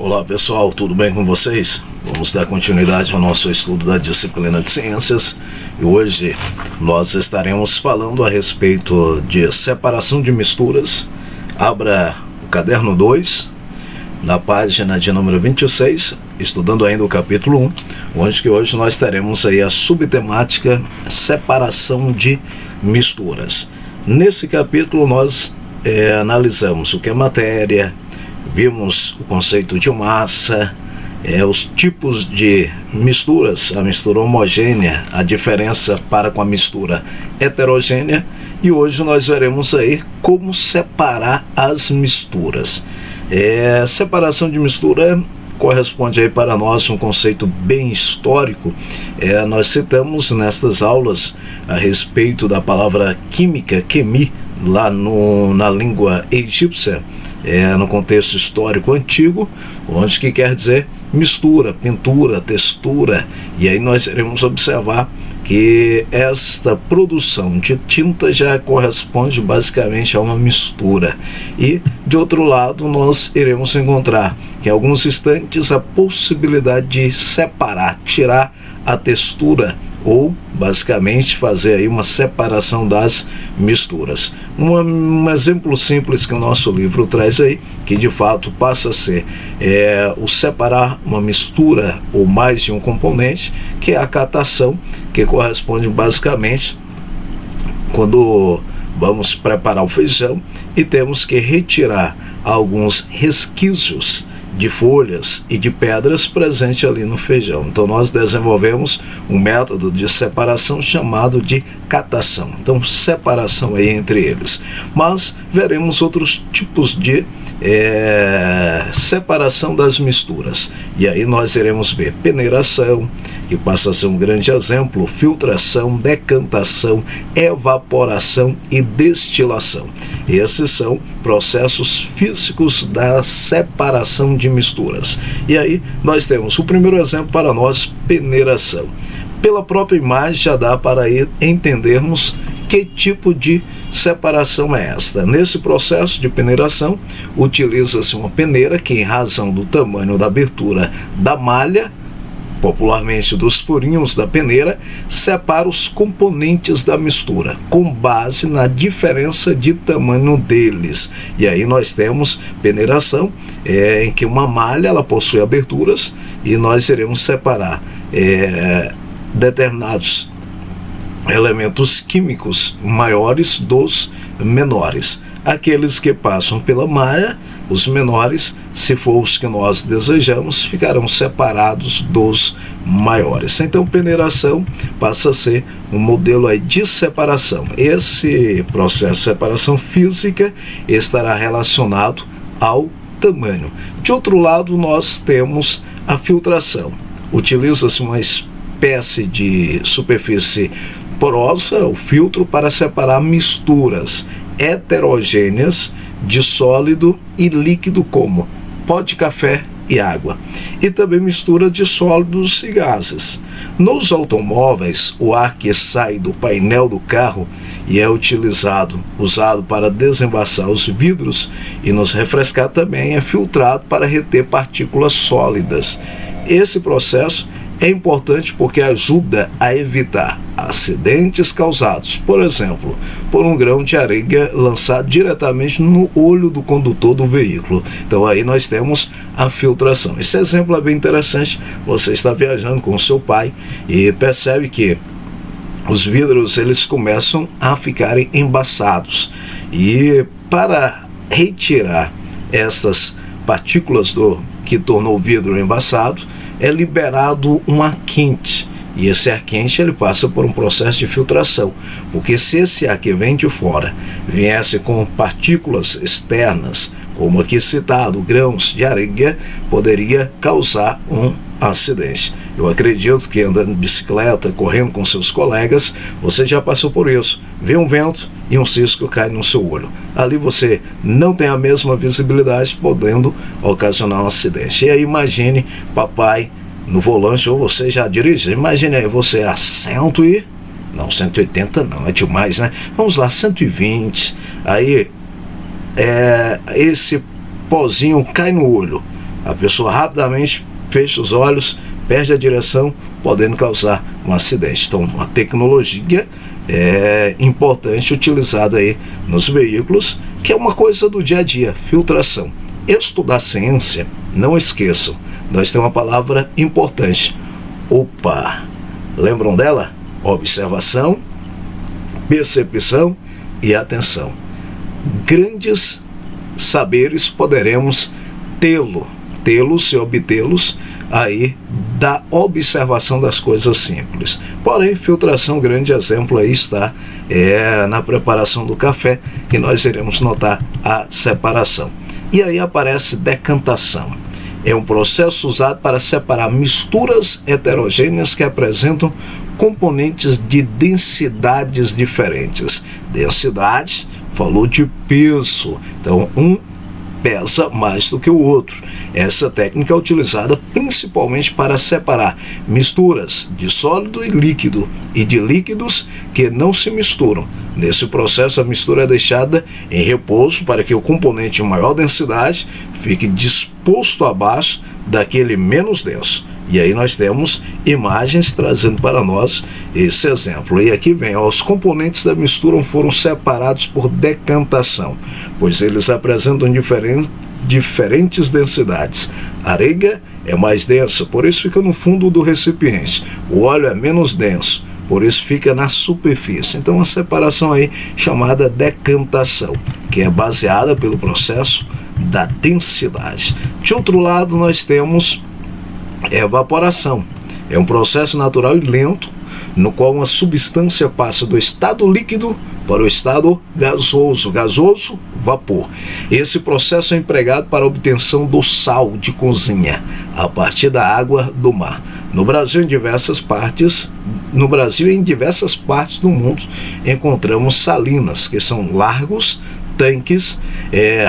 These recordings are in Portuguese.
Olá pessoal, tudo bem com vocês? Vamos dar continuidade ao nosso estudo da disciplina de ciências e hoje nós estaremos falando a respeito de separação de misturas. Abra o caderno 2, na página de número 26, estudando ainda o capítulo 1, onde que hoje nós teremos aí a subtemática separação de misturas. Nesse capítulo nós analisamos o que é matéria, vimos o conceito de massa, os tipos de misturas, a mistura homogênea, a diferença para com a mistura heterogênea, e hoje nós veremos aí como separar as misturas. Separação de mistura corresponde aí para nós um conceito bem histórico. Nós citamos nestas aulas a respeito da palavra química, chemie, lá na língua egípcia, no contexto histórico antigo, onde que quer dizer mistura, pintura, textura, e aí nós iremos observar que esta produção de tinta já corresponde basicamente a uma mistura. E de outro lado nós iremos encontrar que em alguns instantes a possibilidade de separar, tirar a textura, ou basicamente fazer aí uma separação das misturas. Um exemplo simples que o nosso livro traz aí, que de fato passa a ser o separar uma mistura ou mais de um componente, que é a catação, que corresponde basicamente quando vamos preparar o feijão e temos que retirar alguns resquícios de folhas e de pedras presentes ali no feijão. Então nós desenvolvemos um método de separação chamado de catação. Então separação aí entre eles. Mas veremos outros tipos de separação das misturas. E aí nós iremos ver peneiração, que passa a ser um grande exemplo, filtração, decantação, evaporação e destilação. Esses são processos físicos da separação de misturas. E aí nós temos o primeiro exemplo para nós, peneiração. Pela própria imagem já dá para entendermos que tipo de separação é esta. Nesse processo de peneiração, utiliza-se uma peneira que, em razão do tamanho da abertura da malha, popularmente dos furinhos da peneira, separa os componentes da mistura, com base na diferença de tamanho deles. E aí nós temos peneiração, em que uma malha ela possui aberturas, e nós iremos separar determinados elementos químicos maiores dos menores. Aqueles que passam pela malha, os menores, se for os que nós desejamos, ficarão separados dos maiores. Então, peneiração passa a ser um modelo aí de separação. Esse processo de separação física estará relacionado ao tamanho. De outro lado, nós temos a filtração. Utiliza-se uma espécie de superfície porosa, o filtro, para separar misturas heterogêneas de sólido e líquido, como pó de café e água, e também mistura de sólidos e gases. Nos automóveis, o ar que sai do painel do carro e é usado para desembaçar os vidros e nos refrescar, também é filtrado para reter partículas sólidas. Esse processo é importante porque ajuda a evitar acidentes causados, por exemplo, por um grão de areia lançado diretamente no olho do condutor do veículo. Então aí nós temos a filtração. Esse exemplo é bem interessante. Você está viajando com seu pai e percebe que os vidros eles começam a ficarem embaçados, e para retirar essas partículas que tornou o vidro embaçado, é liberado um ar quente, e esse ar quente ele passa por um processo de filtração, porque se esse ar que vem de fora viesse com partículas externas, como aqui citado, grãos de areia, poderia causar um acidente. Eu acredito que andando de bicicleta, correndo com seus colegas, você já passou por isso. Vê um vento e um cisco cai no seu olho. Ali você não tem a mesma visibilidade, podendo ocasionar um acidente. E aí imagine papai no volante, ou você já dirige. Imagine aí você a 180 não, é demais, né? Vamos lá, 120, aí esse pozinho cai no olho. a pessoa rapidamente fecha os olhos, perde a direção, podendo causar um acidente. Então, uma tecnologia importante utilizada aí nos veículos, que é uma coisa do dia a dia, filtração. Estudar ciência, não esqueçam, nós temos uma palavra importante, OPA. Lembram dela? Observação, percepção e atenção. Grandes saberes poderemos tê-los e obtê-los aí da observação das coisas simples. Porém, filtração, grande exemplo aí está na preparação do café, que nós iremos notar a separação. E aí aparece decantação. É um processo usado para separar misturas heterogêneas que apresentam componentes de densidades diferentes. Densidade, falou de peso. Então, um pesa mais do que o outro. Essa técnica é utilizada principalmente para separar misturas de sólido e líquido e de líquidos que não se misturam. Nesse processo, a mistura é deixada em repouso para que o componente de maior densidade fique disposto abaixo daquele menos denso. E aí nós temos imagens trazendo para nós esse exemplo. E aqui vem, os componentes da mistura foram separados por decantação, pois eles apresentam diferentes densidades. A areia é mais densa, por isso fica no fundo do recipiente. O óleo é menos denso, por isso fica na superfície. Então, a separação aí chamada decantação, que é baseada pelo processo da densidade. De outro lado, nós temos evaporação. É um processo natural e lento, no qual uma substância passa do estado líquido para o estado gasoso. Gasoso, vapor. Esse processo é empregado para a obtenção do sal de cozinha, a partir da água do mar. No Brasil, em diversas partes do mundo, encontramos salinas, que são largos tanques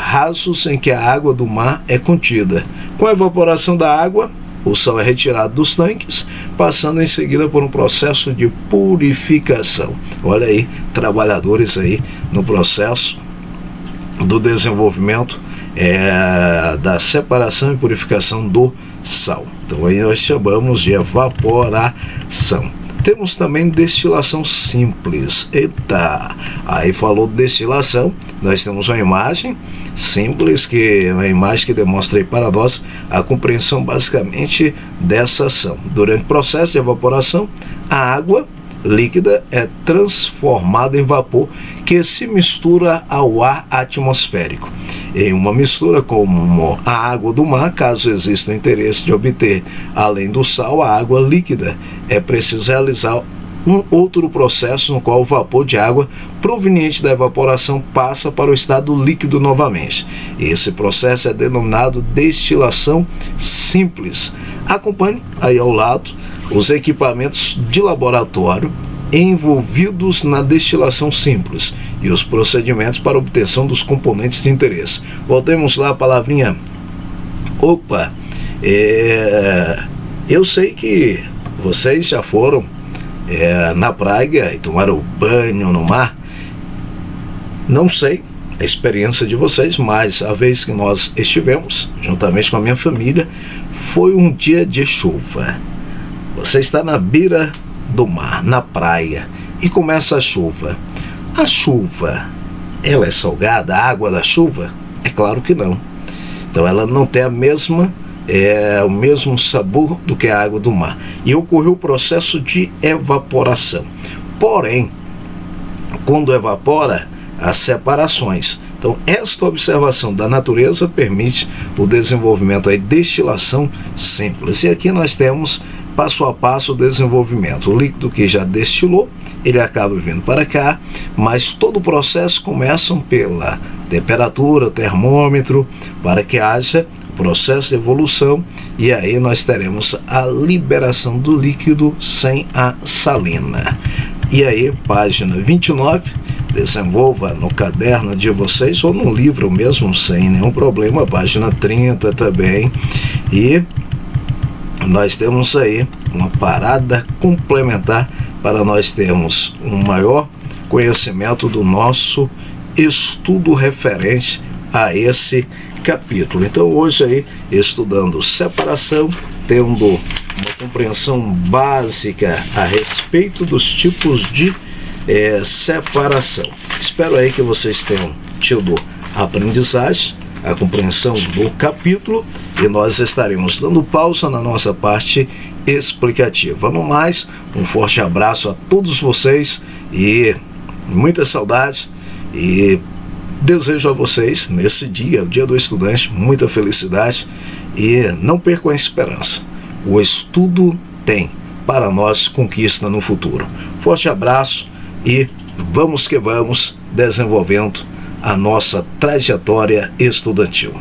rasos em que a água do mar é contida. Com a evaporação da água, o sal é retirado dos tanques, passando em seguida por um processo de purificação. Olha aí, trabalhadores aí no processo do desenvolvimento da separação e purificação do sal. Então aí nós chamamos de evaporação. Temos também destilação simples. Eita! Aí falou de destilação, nós temos uma imagem simples, que é uma imagem que demonstra aí para nós a compreensão basicamente dessa ação. Durante o processo de evaporação, a água líquida é transformada em vapor que se mistura ao ar atmosférico. Em uma mistura como a água do mar, caso exista interesse de obter, além do sal, a água líquida, é preciso realizar um outro processo no qual o vapor de água proveniente da evaporação passa para o estado líquido novamente. Esse processo é denominado destilação simples. Acompanhe aí ao lado os equipamentos de laboratório envolvidos na destilação simples e os procedimentos para obtenção dos componentes de interesse. Voltemos lá a palavrinha OPA. Eu sei que vocês já foram na praia e tomaram banho no mar. Não sei a experiência de vocês, mas a vez que nós estivemos, juntamente com a minha família, foi um dia de chuva. Você está na beira do mar, na praia, e começa a chuva. A chuva, ela é salgada? A água da chuva? É claro que não. Então ela não tem o mesmo sabor do que a água do mar. E ocorreu o processo de evaporação. Porém, quando evapora, as separações. Então, esta observação da natureza permite o desenvolvimento, a destilação simples. E aqui nós temos passo a passo o desenvolvimento. O líquido que já destilou, ele acaba vindo para cá, mas todo o processo começa pela temperatura, termômetro, para que haja processo de evolução, e aí nós teremos a liberação do líquido sem a salina. E aí, página 29, desenvolva no caderno de vocês ou no livro mesmo, sem nenhum problema, página 30 também. E nós temos aí uma parada complementar para nós termos um maior conhecimento do nosso estudo referente a esse capítulo. Então hoje aí, estudando separação, tendo uma compreensão básica a respeito dos tipos de separação. Espero aí que vocês tenham tido a aprendizagem, a compreensão do capítulo, e nós estaremos dando pausa na nossa parte explicativa. No mais, um forte abraço a todos vocês e muita saudade, e desejo a vocês nesse dia, o Dia do Estudante, muita felicidade, e não percam a esperança. O estudo tem para nós conquista no futuro. Forte abraço e vamos que vamos desenvolvendo a nossa trajetória estudantil.